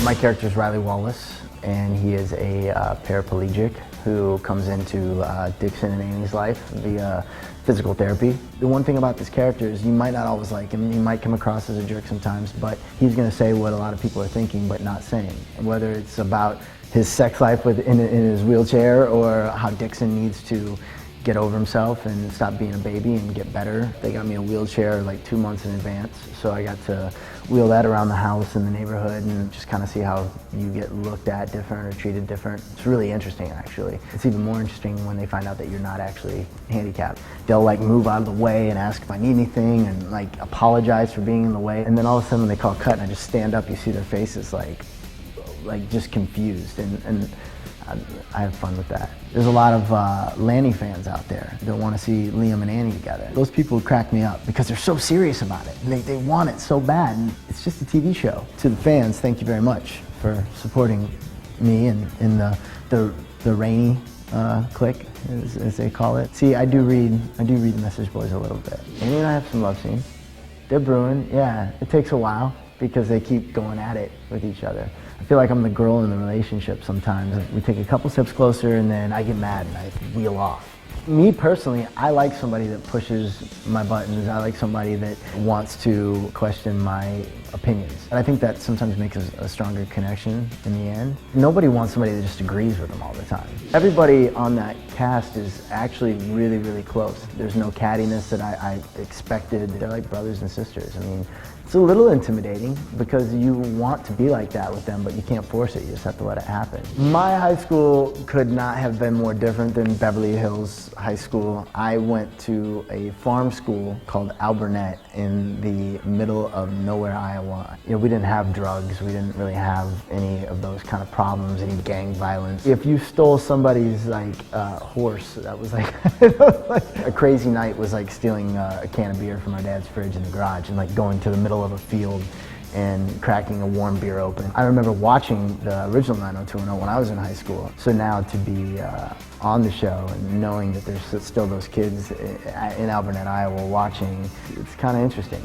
My character is Riley Wallace, and he is a paraplegic who comes into Dixon and Amy's life via physical therapy. The one thing about this character is you might not always like him, he might come across as a jerk sometimes, but he's going to say what a lot of people are thinking but not saying. And whether it's about his sex life in his wheelchair or how Dixon needs to get over himself and stop being a baby and get better. They got me a wheelchair like 2 months in advance, so I got to wheel that around the house and the neighborhood and just kind of see how you get looked at different or treated different. It's really interesting, actually. It's even more interesting when they find out that you're not actually handicapped. They'll like move out of the way and ask if I need anything and like apologize for being in the way. And then all of a sudden when they call cut and I just stand up, you see their faces like just confused, and I have fun with that. There's a lot of Lanny fans out there that want to see Liam and Annie together. Those people crack me up because they're so serious about it. And they want it so bad, and it's just a TV show. To the fans, thank you very much for supporting me and in the Rainy clique, as they call it. See, I do read the message boards a little bit. Annie and I have some love scenes. They're brewing, yeah. It takes a while because they keep going at it with each other. I feel like I'm the girl in the relationship sometimes. We take a couple steps closer and then I get mad and I wheel off. Me personally, I like somebody that pushes my buttons. I like somebody that wants to question my opinions. And I think that sometimes makes a stronger connection in the end. Nobody wants somebody that just agrees with them all the time. Everybody on that cast is actually really, really close. There's no cattiness that I expected. They're like brothers and sisters. I mean, it's a little intimidating because you want to be like that with them, but you can't force it. You just have to let it happen. My high school could not have been more different than Beverly Hills High School. I went to a farm school called Alburnett in the middle of nowhere, Iowa. You know, we didn't have drugs. We didn't really have any of those kind of problems, any gang violence. If you stole somebody's horse, that was like, a crazy night was like stealing a can of beer from our dad's fridge in the garage and like going to the middle of a field and cracking a warm beer open. I remember watching the original 90210 when I was in high school. So now to be on the show and knowing that there's still those kids in Alburnett, Iowa watching, it's kind of interesting.